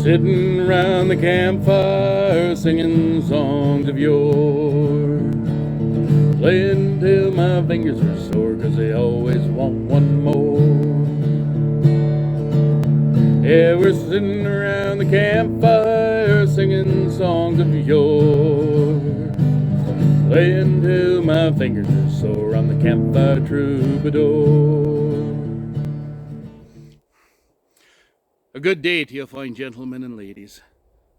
Sitting around the campfire singing songs of yore, playing till my fingers are sore 'cause they always want one more. Yeah, we're sitting around the campfire singing songs of yore, playing till my fingers are sore on the Campfire Troubadour. A good day to you fine gentlemen and ladies.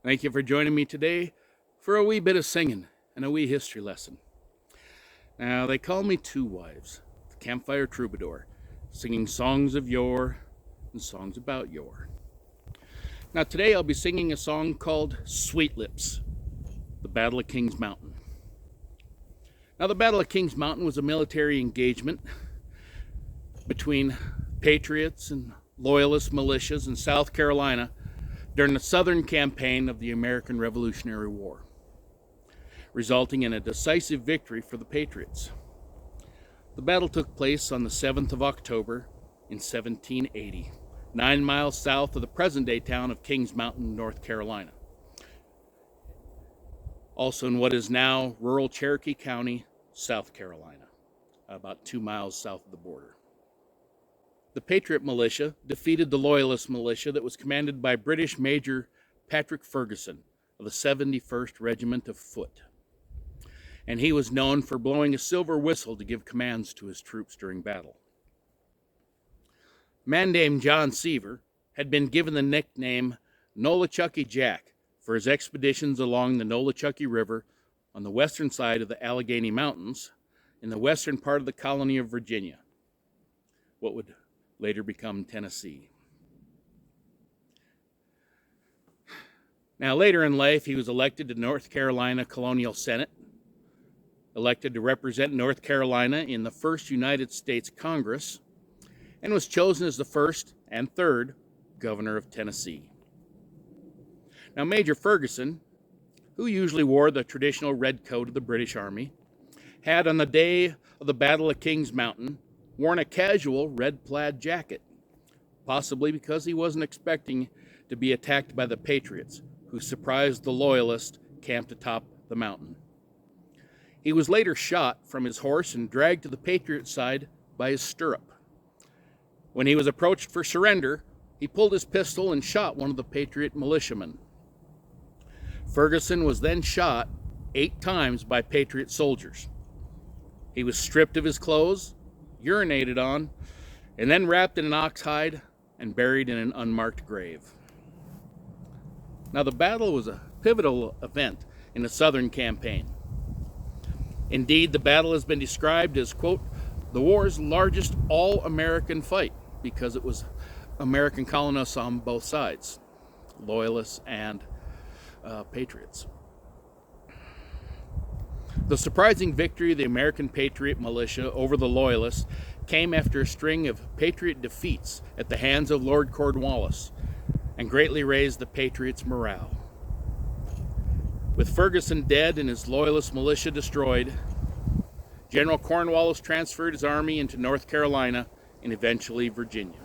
Thank you for joining me today for a wee bit of singing and a wee history lesson. Now, they call me Two Wives, the Campfire Troubadour, singing songs of yore and songs about yore. Now, today I'll be singing a song called Sweet Lips, the Battle of Kings Mountain. Now, the Battle of Kings Mountain was a military engagement between Patriots and Loyalist militias in South Carolina during the Southern campaign of the American Revolutionary War, resulting in a decisive victory for the Patriots. The battle took place on the 7th of October in 1780, 9 miles south of the present-day town of Kings Mountain, North Carolina, also in what is now rural Cherokee County, South Carolina, about 2 miles south of the border. The Patriot militia defeated the Loyalist militia that was commanded by British Major Patrick Ferguson of the 71st Regiment of Foot, and he was known for blowing a silver whistle to give commands to his troops during battle. A man named John Seaver had been given the nickname Nolichucky Jack for his expeditions along the Nolichucky River on the western side of the Allegheny Mountains in the western part of the colony of Virginia, what would later become Tennessee. Now, later in life, he was elected to North Carolina Colonial Senate, elected to represent North Carolina in the first United States Congress, and was chosen as the first and third governor of Tennessee. Now, Major Ferguson, who usually wore the traditional red coat of the British Army, had on the day of the Battle of Kings Mountain worn a casual red plaid jacket, possibly because he wasn't expecting to be attacked by the Patriots, who surprised the Loyalists camped atop the mountain. He was later shot from his horse and dragged to the Patriot side by his stirrup. When he was approached for surrender, he pulled his pistol and shot one of the Patriot militiamen. Ferguson was then shot 8 times by Patriot soldiers. He was stripped of his clothes, urinated on, and then wrapped in an ox hide and buried in an unmarked grave. Now, the battle was a pivotal event in the Southern campaign. Indeed, the battle has been described as, quote, the war's largest all-American fight, because it was American colonists on both sides, Loyalists and Patriots. The surprising victory of the American Patriot militia over the Loyalists came after a string of Patriot defeats at the hands of Lord Cornwallis and greatly raised the Patriots' morale. With Ferguson dead and his Loyalist militia destroyed, General Cornwallis transferred his army into North Carolina and eventually Virginia.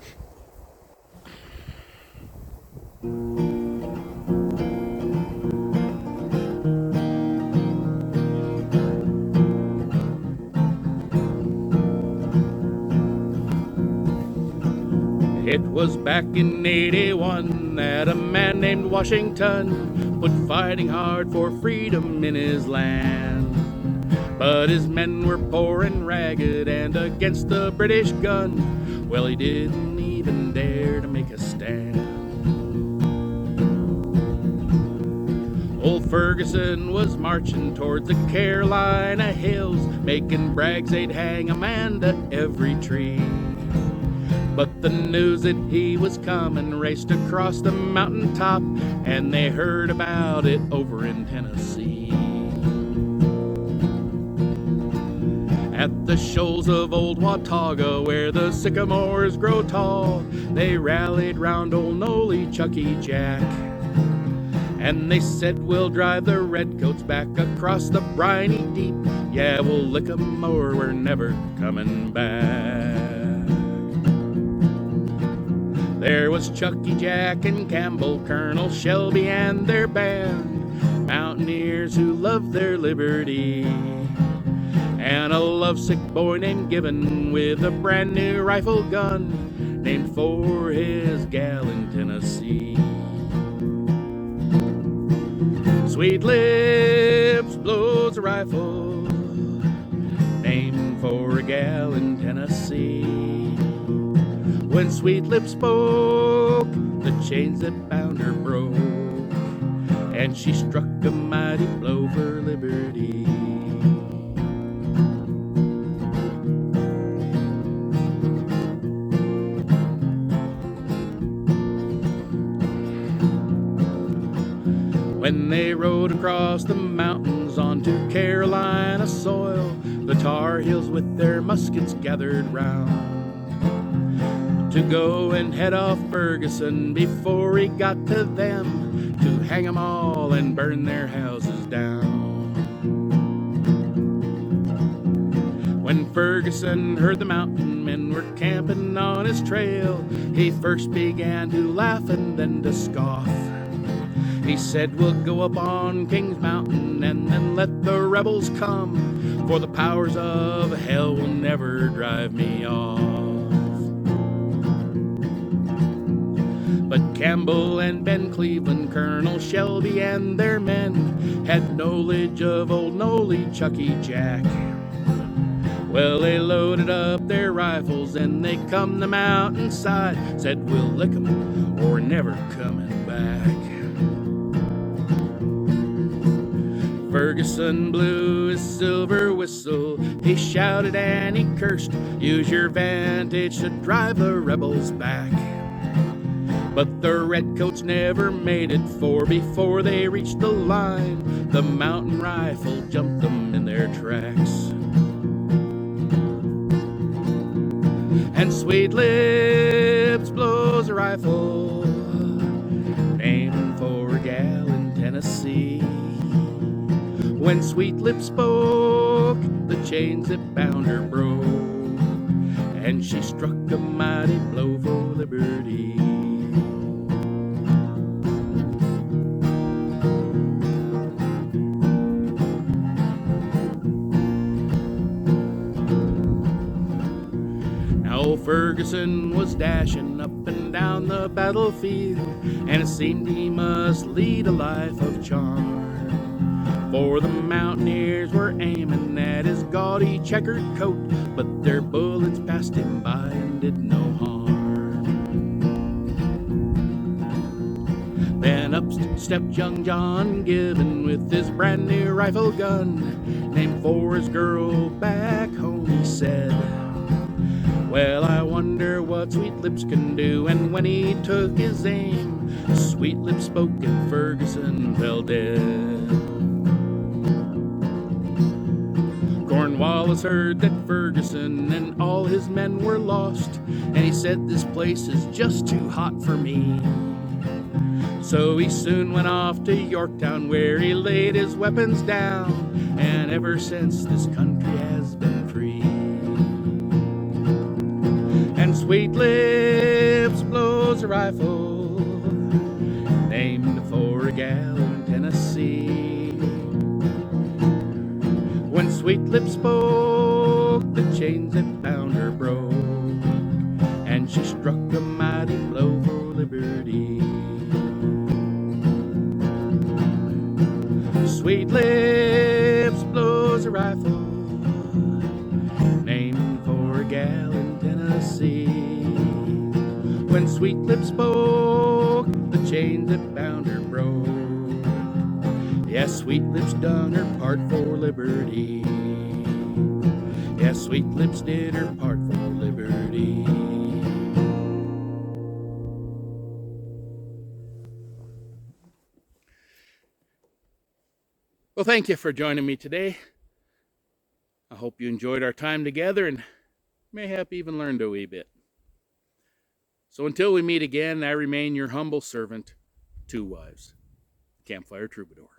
It was back in 81 that a man named Washington put fighting hard for freedom in his land. But his men were poor and ragged and against the British gun, well, he didn't even dare to make a stand. Old Ferguson was marching towards the Carolina hills, making brags they'd hang a man to every tree. But the news that he was coming raced across the mountaintop, and they heard about it over in Tennessee. At the shoals of Old Watauga, where the sycamores grow tall, they rallied round old Nolichucky Jack. And they said, we'll drive the redcoats back across the briny deep. Yeah, we'll lick 'em or we're never coming back. There was Chucky, Jack, and Campbell, Colonel Shelby, and their band, mountaineers who loved their liberty. And a lovesick boy named Gibbon with a brand new rifle gun, named for his gal in Tennessee. Sweet Lips blows a rifle, named for a gal in Tennessee. When Sweet Lips spoke, the chains that bound her broke, and she struck a mighty blow for liberty. When they rode across the mountains onto Carolina soil, the Tar Heels with their muskets gathered round to go and head off Ferguson before he got to them, to hang 'em all and burn their houses down. When Ferguson heard the mountain men were camping on his trail, he first began to laugh and then to scoff. He said, "We'll go up on King's Mountain and then let the rebels come, for the powers of hell will never drive me off." But Campbell and Ben Cleveland, Colonel Shelby and their men had knowledge of old Nolly, Chucky, Jack. Well, they loaded up their rifles and they come the mountainside, said, "We'll lick 'em or never coming back." Ferguson blew his silver whistle, he shouted and he cursed, "Use your vantage to drive the rebels back." But the redcoats never made it, for before they reached the line, the mountain rifle jumped them in their tracks. And Sweet Lips blows a rifle, named for a gal in Tennessee. When Sweet Lips spoke, the chains that bound her broke, and she struck a mighty blow for liberty. Now Ferguson was dashing up and down the battlefield, and it seemed he must lead a life of charm, for the mountaineers were aiming at his gaudy checkered coat, but their bullets passed him by and did no harm. Then up stepped young John Gibbon with his brand new rifle gun, named for his girl back home, he said. Well, I wonder what Sweet Lips can do. And when he took his aim, Sweet Lips spoke and Ferguson fell dead. Cornwallis heard that Ferguson and all his men were lost, and he said, "This place is just too hot for me." So he soon went off to Yorktown, where he laid his weapons down, and ever since this country has been free. And Sweet Lips blows a rifle, named for a gal in Tennessee. When Sweet Lips spoke, the chains that bound her broke, and she struck a mighty blow for liberty. Sweet Lips blows a rifle, named for a gal in Tennessee. When Sweet Lips spoke, the chains that bound her broke. Yes, Sweet Lips done her part for liberty. Yes, Sweet Lips did her part for liberty. Well, thank you for joining me today. I hope you enjoyed our time together and mayhap even learned a wee bit. So until we meet again, I remain your humble servant, Two Wives, Campfire Troubadour.